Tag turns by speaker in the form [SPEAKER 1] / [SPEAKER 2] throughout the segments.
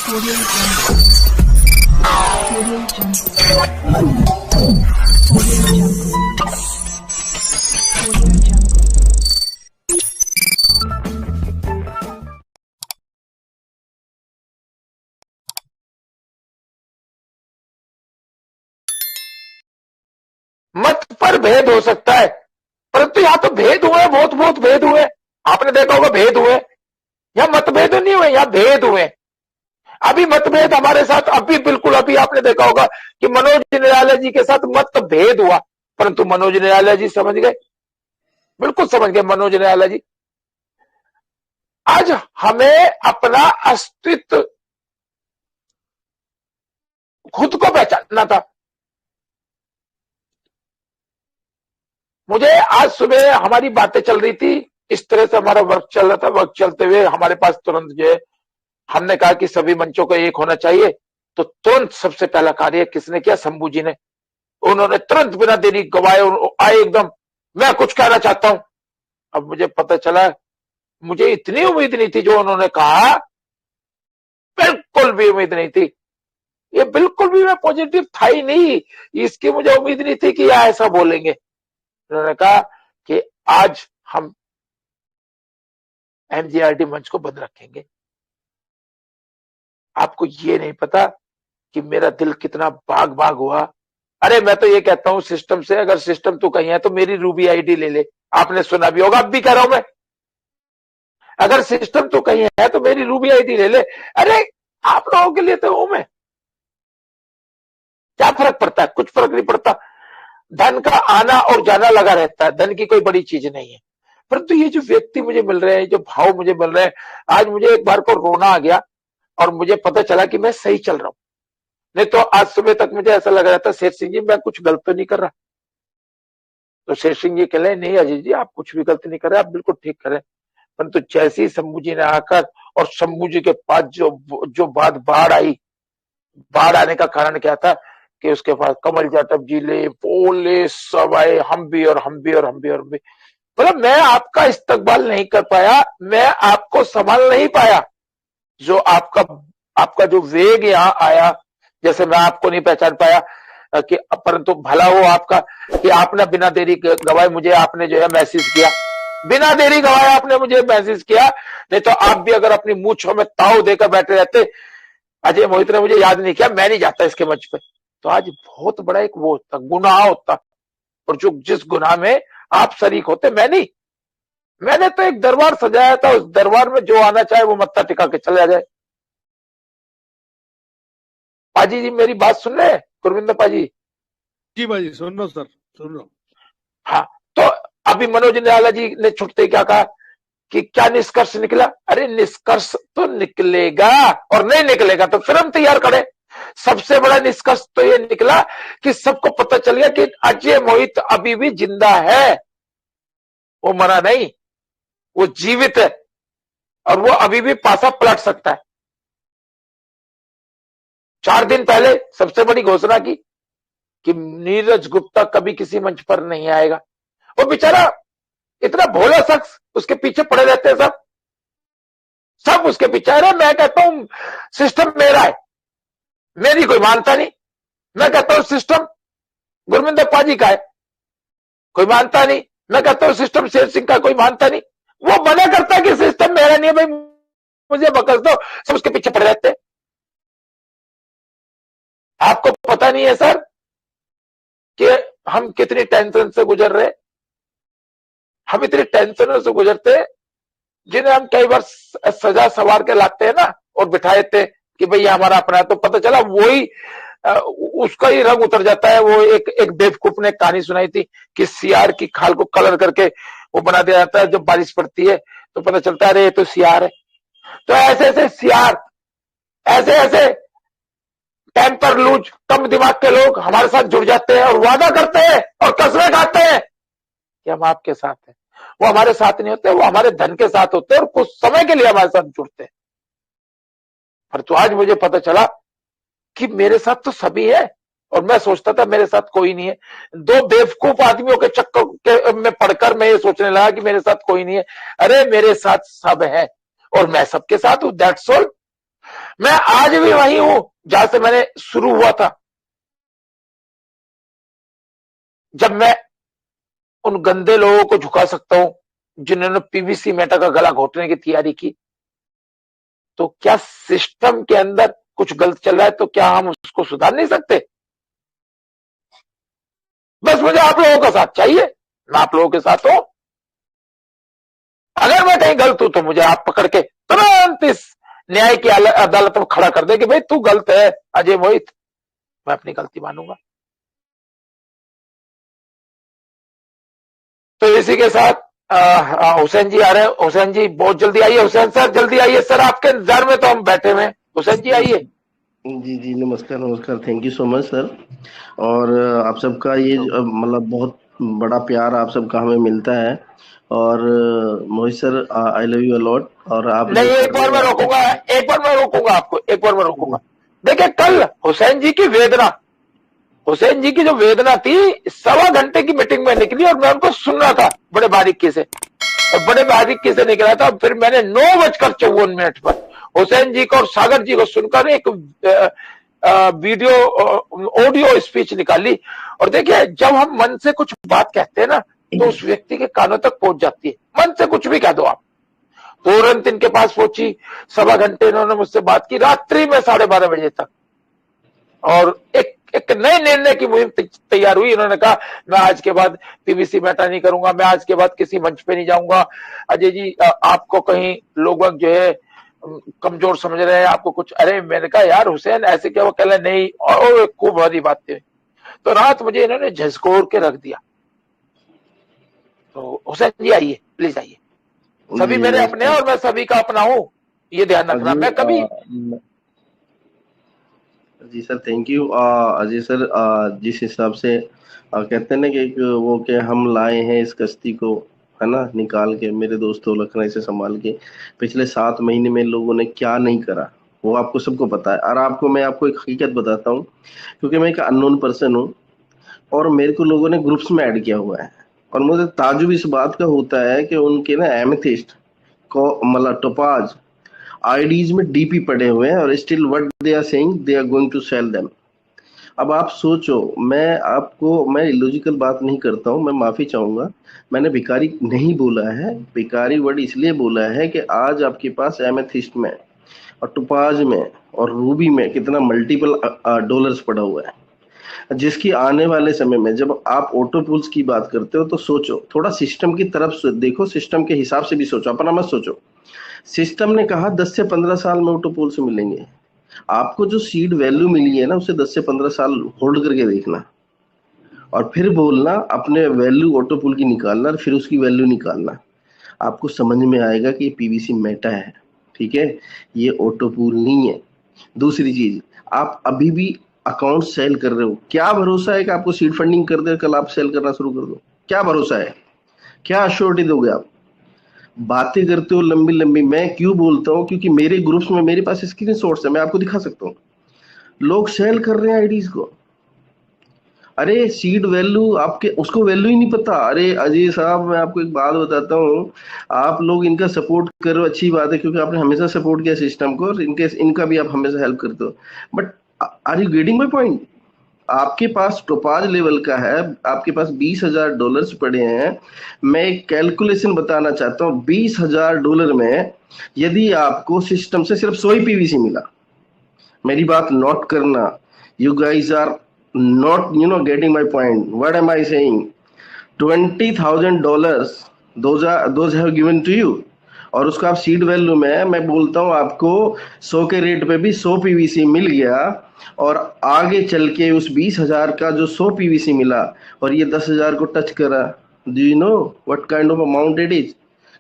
[SPEAKER 1] Audio Jungle. Audio Jungle. Audio Jungle. Audio Jungle.
[SPEAKER 2] मत पर भेद हो सकता है, परंतु यहां तो भेद हुए, बहुत बहुत भेद हुए। आपने देखा होगा भेद हुए, यहां मतभेद नहीं हुए, यहां भेद हुए। अभी मतभेद हमारे साथ अभी बिल्कुल अभी आपने देखा होगा कि मनोज निराला जी के साथ मतभेद हुआ, परंतु मनोज निराला जी समझ गए, बिल्कुल समझ गए मनोज निराला जी। आज हमें अपना अस्तित्व खुद को पहचानना था। मुझे आज सुबह हमारी बातें चल रही थी, इस तरह से हमारा वर्क चल रहा था। वर्क चलते हुए हमारे पास तुरंत जो है हमने कहा कि सभी मंचों को एक होना चाहिए, तो तुरंत सबसे पहला कार्य किसने किया? शंभू जी ने। उन्होंने तुरंत बिना देरी गवाए आए एकदम, मैं कुछ कहना चाहता हूं। अब मुझे पता चला, मुझे इतनी उम्मीद नहीं थी जो उन्होंने कहा, बिल्कुल भी उम्मीद नहीं थी। ये बिल्कुल भी मैं पॉजिटिव था ही नहीं, इसकी मुझे उम्मीद नहीं थी कि ये ऐसा बोलेंगे। उन्होंने कहा कि आज हम एमजीआरडी मंच को बंद रखेंगे। आपको ये नहीं पता कि मेरा दिल कितना बाग बाग हुआ। अरे मैं तो ये कहता हूं सिस्टम से, अगर सिस्टम तू कहीं है तो मेरी रूबी आईडी ले ले। आपने सुना भी होगा, अब भी कह रहा हूं मैं, अगर सिस्टम तो कहीं है तो मेरी रूबी आईडी ले ले। अरे आप लोगों के लिए तो हूं मैं, क्या फर्क पड़ता है? कुछ फर्क नहीं पड़ता। धन का आना और जाना लगा रहता है, धन की कोई बड़ी चीज नहीं है। परंतु ये जो व्यक्ति मुझे मिल रहे हैं, जो भाव मुझे मिल रहे हैं, आज मुझे एक बार को रोना आ गया और मुझे पता चला कि मैं सही चल रहा हूं। नहीं तो आज सुबह तक मुझे ऐसा लग रहा था, शेर सिंह जी मैं कुछ गलत तो नहीं कर रहा। तो शेर सिंह जी कह रहे नहीं अजीत जी आप कुछ भी गलत नहीं कर रहे, आप बिल्कुल ठीक कर रहे हैं। परंतु जैसे ही शंभू जी ने आकर, और शंभू जी के पास जो बात बाढ़ आई, बाढ़ आने का कारण क्या था कि उसके पास कमल जाटव जी ले बोले सब आए, हम भी और हम भी और हम भी और हम भी। मतलब मैं आपका इस्तकबाल नहीं कर पाया, मैं आपको संभाल नहीं पाया। जो आपका जो वेग यहां आया, जैसे मैं आपको नहीं पहचान पाया कि, परंतु भला हो आपका कि आपने बिना देरी गवाए मुझे आपने जो है मैसेज किया, बिना देरी गवाए आपने मुझे मैसेज किया। नहीं तो आप भी अगर अपनी मूंछों में ताव देकर बैठे रहते, अजय मोहित ने मुझे याद नहीं किया, मैं नहीं जाता इसके मंच पे, तो आज बहुत बड़ा एक वो होता, गुनाह होता। और जो जिस गुनाह में आप शरीक होते, मैं नहीं। मैंने तो एक दरबार सजाया था, उस दरबार में जो आना चाहे वो मत्था टिका के चला जाए। पाजी जी मेरी बात सुन रहे हैं? गुरविंदर पाजी
[SPEAKER 3] जी भाई सुन रहा हूं सर, सुन रहा हूं।
[SPEAKER 2] हाँ, तो अभी मनोज निराला जी ने छुटते क्या कहा कि क्या निष्कर्ष निकला? अरे निष्कर्ष तो निकलेगा, और नहीं निकलेगा तो फिर हम तैयार करें। सबसे बड़ा निष्कर्ष तो ये निकला कि सबको पता चल गया कि अजय मोहित अभी भी जिंदा है, वो मरा नहीं, वो जीवित है, और वो अभी भी पासा पलट सकता है। 4 दिन पहले सबसे बड़ी घोषणा की कि नीरज गुप्ता कभी किसी मंच पर नहीं आएगा। वो बेचारा इतना भोला शख्स, उसके पीछे पड़े रहते हैं सब उसके पीछे। अरे मैं कहता हूं सिस्टम मेरा है, मेरी कोई मानता नहीं। मैं कहता हूं सिस्टम गुरविंदर पाजी का है, कोई मानता नहीं। मैं कहता हूं सिस्टम शेर सिंह का, कोई मानता नहीं। वो मना करता है कि सिस्टम मेरा नहीं है, भाई मुझे बकस दो। सब उसके पीछे पड़े रहते हैं। आपको पता नहीं है सर कि हम कितनी टेंशन से गुजर रहे। हम इतनी टेंशनों से गुजरते, जिन्हें हम कई बार सजा सवार के लाते हैं ना, और बिठाए थे कि भैया हमारा अपना है, तो पता चला वही उसका ही रंग उतर जाता है। वो एक बेवकूफ ने कहानी सुनाई थी कि सियार की खाल को कलर करके वो बना दिया जाता है, जब बारिश पड़ती है तो पता चलता है अरे ये तो सियार है। तो ऐसे ऐसे सियार, ऐसे ऐसे टेम्पर लूज कम दिमाग के लोग हमारे साथ जुड़ जाते हैं और वादा करते हैं और कसमें खाते हैं कि हम आपके साथ हैं। वो हमारे साथ नहीं होते, वो हमारे धन के साथ होते हैं और कुछ समय के लिए हमारे साथ जुड़ते हैं। पर तो आज मुझे पता चला कि मेरे साथ तो सभी है, और मैं सोचता था मेरे साथ कोई नहीं है। 2 बेवकूफ आदमियों के चक्कर में पढ़कर मैं ये सोचने लगा कि मेरे साथ कोई नहीं है। अरे मेरे साथ सब है और मैं सबके साथ हूं, दैट्स ऑल। मैं आज भी वही हूं जहां से मैंने शुरू हुआ था। जब मैं उन गंदे लोगों को झुका सकता हूं जिन्होंने पीवीसी मेटा का गला घोटने की तैयारी की, तो क्या सिस्टम के अंदर कुछ गलत चल रहा है तो क्या हम उसको सुधार नहीं सकते? बस मुझे आप लोगों का साथ चाहिए, मैं आप लोगों के साथ हूं। अगर मैं कहीं गलत हूं तो मुझे आप पकड़ के तुरंत इस न्याय की अदालत में खड़ा कर दे कि भाई तू गलत है अजय मोहित, मैं अपनी गलती मानूंगा। तो इसी के साथ हुसैन जी आ रहे हैं। हुसैन जी बहुत जल्दी आइए। हुसैन सर जल्दी आइए सर, आपके इंतजार में तो हम बैठे हुए हैं। हुसैन जी आइए।
[SPEAKER 4] जी जी, नमस्कार नमस्कार, thank you so much sir. और आप सबका ये मतलब बहुत बड़ा प्यार आप सबका हमें मिलता है। और Mohit sir, I love you a lot. और आप
[SPEAKER 2] नहीं, एक बार मैं रोकूंगा आपको, एक बार मैं रोकूंगा। देखिए कल हुसैन जी की वेदना, हुसैन जी की जो वेदना थी, 1.25 घंटे की मीटिंग में निकली और मैं उनको सुन रहा था बड़े बारीकी से, और बड़े बारीकी से निकला था। फिर मैंने 9:54 पर हुसैन जी को और सागर जी को सुनकर एक वीडियो ऑडियो स्पीच निकाली। और देखिए जब हम मन से कुछ बात कहते हैं ना तो उस व्यक्ति के कानों तक पहुंच जाती है। मन से कुछ भी कह दो आप। तुरंत इनके पास पहुंची, 1.25 घंटे इन्होंने मुझसे बात की, रात्रि में 12:30 बजे तक। और एक नए निर्णय की मुहिम तैयार हुई। इन्होंने कहा मैं आज के बाद पीवीसी मेटा नहीं करूंगा, मैं आज के बाद किसी मंच पे नहीं जाऊंगा। अजय जी आपको कहीं लोग जो है कमजोर समझ रहे हैं, आपको कुछ। अरे मैंने कहा यार हुसैन ऐसे क्या? वो कह रहे नहीं, और खूब बड़ी बातें। तो रात मुझे इन्होंने झंझोर के रख दिया। तो हुसैन जी आइए, प्लीज आइए। सभी मेरे अपने और मैं सभी का अपना हूं, ये ध्यान रखना। मैं कभी
[SPEAKER 4] जी sir, thank you Ajay sir. जिस हिसाब से कहते हैं ना कि वो कि हम लाए हैं इस कश्ती को, है ना, निकाल के, मेरे दोस्तों लखनऊ से संभाल के, पिछले 7 महीने में लोगों ने क्या नहीं करा वो आपको सबको पता है। और मैं आपको एक हकीकत बताता हूँ, क्योंकि मैं एक अननोन पर्सन हूँ और मेरे को लोगों ने ग्रुप्स में ऐड किया हुआ है। और मुझे ताजुब इस बात का होता है कि उनके ना एमेथिस्ट को मतलब टोपाज आईडीज में डीपी पड़े हुए हैं और still what they are saying they are going to sell them. अब आप सोचो, मैं इलॉजिकल बात नहीं करता हूं, मैं माफी चाहूंगा। मैंने भिखारी नहीं बोला है, भिखारी वर्ड इसलिए बोला है कि आज आपके पास एमेथिस्ट में और टोपाज में और रूबी में कितना मल्टीपल डॉलर्स पड़ा हुआ है, जिसकी आने वाले समय में जब आप ऑटो पूल्स की बात करते हो तो सोचो, थोड़ा सिस्टम की तरफ देखो, सिस्टम के हिसाब से भी सोचो, अपना मत सोचो। सिस्टम ने कहा 10 से 15 साल में ऑटो पूल से मिलेंगे। आपको जो सीड वैल्यू मिली है ना, उसे 10 से 15 साल होल्ड करके देखना और फिर बोलना, अपने वैल्यू ऑटो पूल की निकालना और फिर उसकी वैल्यू निकालना। आपको समझ में आएगा कि ये पीवीसी मेटा है, ठीक है, ये ऑटो पूल नहीं है। दूसरी चीज, आप अभी भी अकाउंट सेल कर रहे हो, क्या भरोसा है कि आपको सीड फंडिंग कर दे कल आप सेल करना शुरू कर दो? क्या भरोसा है? क्या अश्योरिटी दोगे आप? बातें करते हो लंबी लंबी। मैं क्यों बोलता हूँ? क्योंकि मेरे ग्रुप्स में मेरे पास स्क्रीनशॉट्स है, मैं आपको दिखा सकता हूँ। लोग सेल कर रहे हैं आईडीज को। अरे सीड वैल्यू, आपके उसको वैल्यू ही नहीं पता। अरे अजय साहब, मैं आपको एक बात बताता हूँ, आप लोग इनका सपोर्ट करो, अच्छी बात है, क्योंकि आपने हमेशा सपोर्ट किया सिस्टम को और इनका भी आप हमेशा हेल्प करते हो। But are you getting my point? आपके पास टोपाज लेवल का है, आपके पास $20,000 पड़े हैं। मैं एक कैलकुलेशन बताना चाहता हूँ, $20,000 में यदि आपको सिस्टम से सिर्फ 100 पीवीसी मिला, मेरी बात नोट करना, you guys are not getting my point. What am I saying? $20,000 those have given to you, और उसका आप सीड वैल्यू में, मैं बोलता हूँ आपको 100 के रेट पे भी 100 पीवीसी मिल गया, और आगे चल के उस 20,000 का जो 100 पीवीसी मिला और ये 10,000 को टच करा, do you know what kind of amount it is?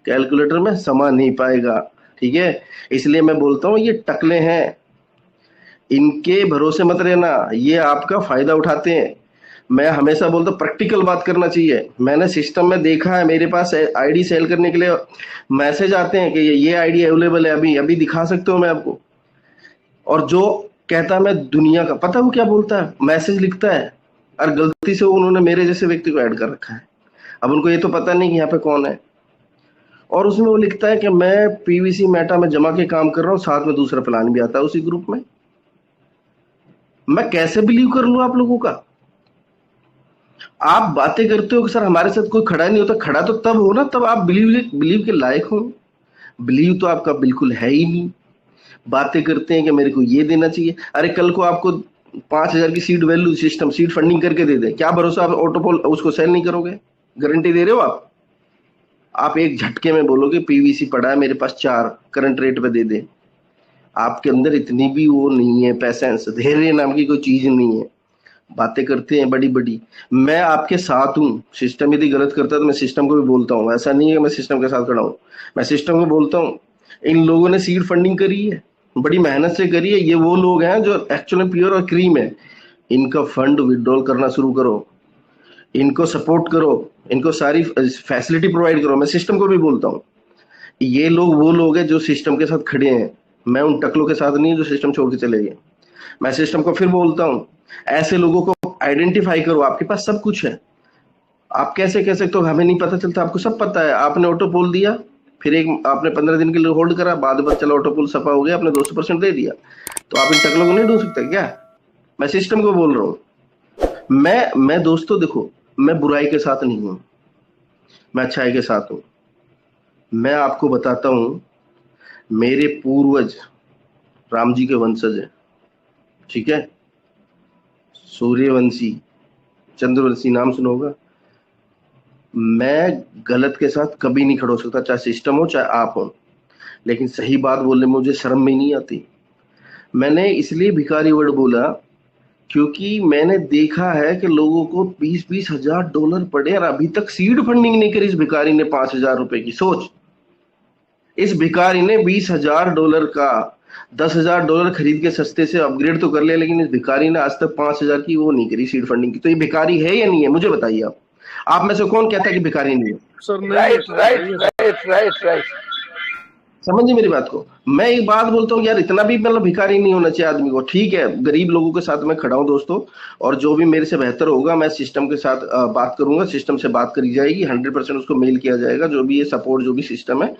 [SPEAKER 4] Calculator में समा नहीं पाएगा, ठीक है। इसलिए मैं बोलता हूँ ये टकले हैं, इनके भरोसे मत रहना, ये आपका फायदा उठाते हैं। मैं हमेशा बोलता हूँ प्रैक्टिकल बात करना चाहिए। मैंने सिस्टम में देखा है, मेरे पास आईडी सेल करने के लिए मैसेज आते हैं कि ये आईडी अवेलेबल है, अभी अभी दिखा सकते हो मैं आपको। और जो कहता है मैं दुनिया का, पता वो क्या बोलता है, मैसेज लिखता है और गलती से उन्होंने मेरे जैसे व्यक्ति को ऐड कर रखा है। अब उनको ये तो पता नहीं कि यहाँ पे कौन है। और उसमें वो लिखता है कि मैं पीवीसी मेटा में जमा के काम कर रहा हूँ, साथ में दूसरा प्लान भी आता है उसी ग्रुप में। मैं कैसे बिलीव कर लूं आप लोगों का? आप बातें करते हो कि सर हमारे साथ कोई खड़ा नहीं होता, खड़ा तो तब हो ना, तब आप बिलीव के लायक हो। बिलीव तो आपका बिल्कुल है ही नहीं। बातें करते हैं कि मेरे को ये देना चाहिए। अरे कल को आपको 5,000 की seed value system seed funding करके दे दे, क्या भरोसा आप ऑटोपोल उसको सेल नहीं करोगे? गारंटी दे रहे हो आप एक झटके में बोलोगे पीवीसी पड़ा है मेरे पास 4 करंट रेट पे दे दे। आपके अंदर इतनी भी वो नहीं है, पैसेंस, धैर्य नाम की कोई चीज नहीं है। बातें करते हैं बड़ी बड़ी। मैं आपके साथ हूँ। सिस्टम यदि गलत करता है तो मैं सिस्टम को भी बोलता हूँ, ऐसा नहीं है मैं सिस्टम के साथ खड़ा हूँ। मैं सिस्टम को बोलता हूँ इन लोगों ने सीड फंडिंग करी है, बड़ी मेहनत से करी है। ये वो लोग हैं जो एक्चुअली प्योर और क्रीम है। इनका फंड विड्रॉल करना शुरू करो, इनको सपोर्ट करो, इनको सारी फैसिलिटी प्रोवाइड करो। मैं सिस्टम को भी बोलता हूँ ये लोग वो लोग हैं जो सिस्टम के साथ खड़े हैं। मैं उन टकलों के साथ नहीं जो सिस्टम छोड़ के चले गए। मैं सिस्टम को फिर बोलता हूँ ऐसे लोगों को आइडेंटिफाई करो। आपके पास सब कुछ है, आप कैसे कह सकते हो हमें नहीं पता चलता? आपको सब पता है। आपने ऑटो पोल दिया, फिर आपने 15 दिन के लिए होल्ड करा, बाद में चला ऑटो पोल सफा हो गया, आपने 200% दे दिया, तो आप इन टकलों को नहीं ढूंढ सकते क्या? मैं सिस्टम को बोल रहा हूँ। मैं दोस्तों देखो, मैं बुराई के साथ नहीं हूँ, मैं अच्छाई के साथ हूँ। मैं आपको बताता हूँ, मेरे पूर्वज राम जी के वंशज है, ठीक है? सूर्यवंशी, चंद्रवंशी नाम सुना होगा। मैं गलत के साथ कभी नहीं खड़ा हो सकता, चाहे सिस्टम हो चाहे आप हो, लेकिन सही बात बोलने में मुझे शर्म भी नहीं आती। मैंने इसलिए भिखारी वर्ड बोला क्योंकि मैंने देखा है कि लोगों को 20-20 हजार डॉलर पड़े और अभी तक सीड फंडिंग नहीं करी। इस भिखारी ने 5,000 रुपए की सोच, इस भिखारी ने 20,000 डॉलर का 10,000 डॉलर खरीद के सस्ते से अपग्रेड तो कर लिया, लेकिन इस भिखारी ने आज तक 5,000 की वो नहीं करी सीड फंडिंग की। तो ये भिखारी है या नहीं है मुझे बताइए आप में से कौन कहता है कि भिखारी नहीं है?
[SPEAKER 3] सर नहीं,
[SPEAKER 2] राइट
[SPEAKER 3] सर,
[SPEAKER 2] राइट
[SPEAKER 3] नहीं है, सर।
[SPEAKER 2] Right right right.
[SPEAKER 4] समझिए मेरी बात को। मैं एक बात बोलता हूँ यार, इतना भी मतलब भिखारी नहीं होना चाहिए आदमी को। ठीक है, गरीब लोगों के साथ मैं खड़ा हूँ दोस्तों, और जो भी मेरे से बेहतर होगा मैं सिस्टम के साथ बात करूंगा, सिस्टम से बात करी जाएगी, 100% उसको मेल किया जाएगा, जो भी ये सपोर्ट जो भी सिस्टम है।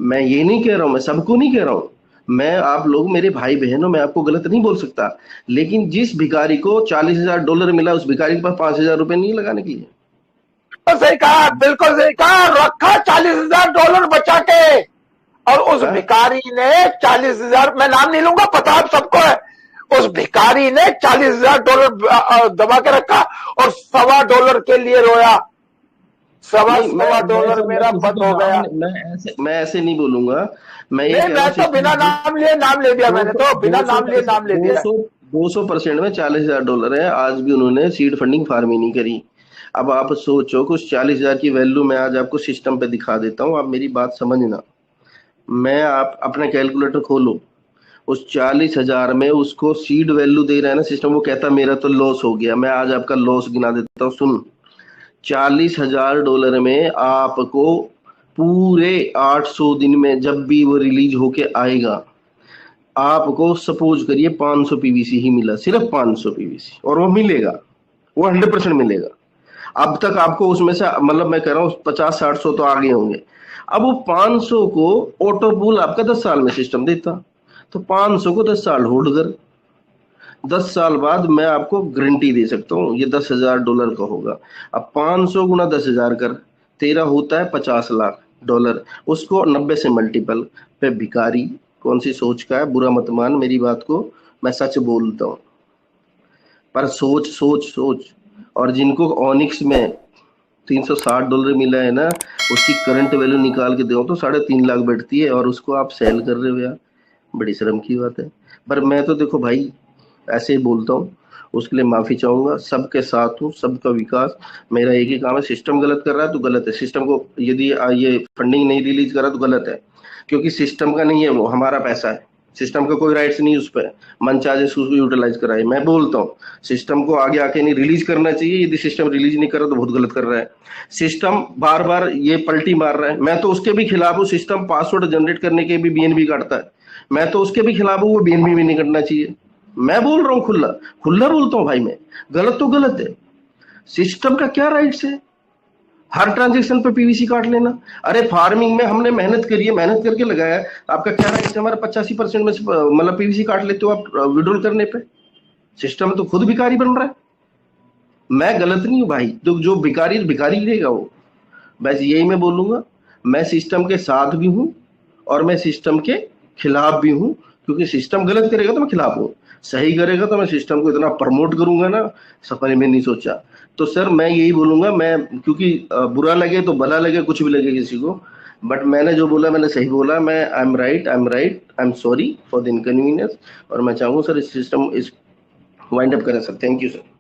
[SPEAKER 4] मैं ये नहीं कह रहा हूँ, मैं सबको नहीं कह रहा हूँ, मैं आप लोग मेरे भाई बहन हो, मैं आपको गलत नहीं बोल सकता। लेकिन जिस भिखारी को 40,000 डॉलर मिला, उस भिखारी के पास 5,000 रुपए नहीं लगाने के लिए।
[SPEAKER 2] तो सही कहा, बिल्कुल सही कहा। रखा 40,000 डॉलर बचा के, और उस भिखारी ने 40,000, मैं नाम नहीं लूंगा, पता आप सबको है, उस भिखारी ने 40,000 डॉलर दबा के रखा और $1.25 के लिए रोया। $1.25 मेरा बंद हो गया।
[SPEAKER 4] मैं ऐसे नहीं बोलूंगा। मैं
[SPEAKER 2] तो बिना नाम लिए नाम ले दिया मैंने, तो बिना नाम लिए नाम ले दिया।
[SPEAKER 4] 200% में 40,000 डॉलर है। आज भी उन्होंने सीड फंडिंग फार्म ही नहीं करी। अब आप सोचो कि उस 40,000 की वैल्यू मैं आज आपको सिस्टम पे दिखा देता हूँ, आप मेरी बात समझना। मैं आप अपना कैलकुलेटर खोलो, उस 40,000 में उसको सीड वैल्यू दे रहा है ना सिस्टम, वो कहता मेरा तो लॉस हो गया। मैं आज आपका लॉस गिना देता हूँ, सुन। 40,000 डॉलर में आपको पूरे 800 दिन में जब भी वो रिलीज होके आएगा, आपको सपोज करिए 500 पीवीसी ही मिला, सिर्फ 500 पीवीसी, और वो मिलेगा, वो 100% मिलेगा। अब तक आपको उसमें से मतलब मैं कह रहा हूँ 50-60 तो आगे होंगे। अब वो 500 को ऑटो पूल आपका 10 साल में सिस्टम देता, तो 500 को 10 साल होल्ड कर, 10 साल बाद मैं आपको गारंटी दे सकता हूँ ये 10,000 डॉलर का होगा। अब 500 गुना 10,000 कर, तेरा होता है 50 लाख डॉलर। उसको 90 से मल्टीपल पे। भिखारी कौन सी सोच का है, बुरा मत मान मेरी बात को, मैं सच बोलता हूँ, पर सोच सोच सोच। और जिनको ऑनिक्स में $360 मिला है ना, उसकी करंट वैल्यू निकाल के दो तो 3.5 लाख बैठती है, और उसको आप सेल कर रहे हो यार, बड़ी शर्म की बात है। पर मैं तो देखो भाई ऐसे ही बोलता हूँ, उसके लिए माफी चाहूंगा। सबके साथ हूँ, सबका विकास। मेरा एक ही काम है, सिस्टम गलत कर रहा है तो गलत है। सिस्टम को यदि ये फंडिंग नहीं रिलीज करा तो गलत है, क्योंकि सिस्टम का नहीं है, वो हमारा पैसा है। सिस्टम का कोई राइट्स नहीं उस पर, मन चाहे उसको यूटिलाइज कराए। मैं बोलता हूँ सिस्टम को आगे आके नहीं रिलीज करना चाहिए। यदि सिस्टम रिलीज नहीं कर रहा तो बहुत गलत कर रहा है। सिस्टम बार बार ये पलटी मार रहा है, मैं तो उसके भी खिलाफ हूँ। सिस्टम पासवर्ड जनरेट करने के भी बीएनबी काटता है, मैं तो उसके भी खिलाफ हूँ। वो बीएनबी भी नहीं करना चाहिए। मैं बोल रहा हूँ, खुला खुला बोलता हूँ भाई, मैं गलत तो गलत है। सिस्टम का क्या राइट्स है? हर ट्रांजेक्शन पे पीवीसी काट लेना। अरे फार्मिंग में हमने मेहनत करी है, मेहनत करके लगाया है, आपका क्या है कि हमारा 85% में मतलब पीवीसी काट लेते हो आप विड्रॉल करने पे। सिस्टम तो खुद भिखारी बन रहा है। मैं गलत नहीं हूँ भाई, तो जो भिखारी भिखारी रहेगा वो। बस यही मैं बोलूंगा, मैं सिस्टम के साथ भी हूँ और मैं सिस्टम के खिलाफ भी हूँ, क्योंकि सिस्टम गलत करेगा तो मैं खिलाफ हूँ, सही करेगा तो मैं सिस्टम को इतना प्रमोट करूंगा ना, सपने में नहीं सोचा। तो सर मैं यही बोलूंगा, मैं क्योंकि बुरा लगे तो भला लगे, कुछ भी लगे किसी को, बट मैंने जो बोला मैंने सही बोला। मैं I am right, I am sorry for the inconvenience, और मैं चाहूंगा सर इस सिस्टम इस वाइंड अप करें सर। Thank you sir.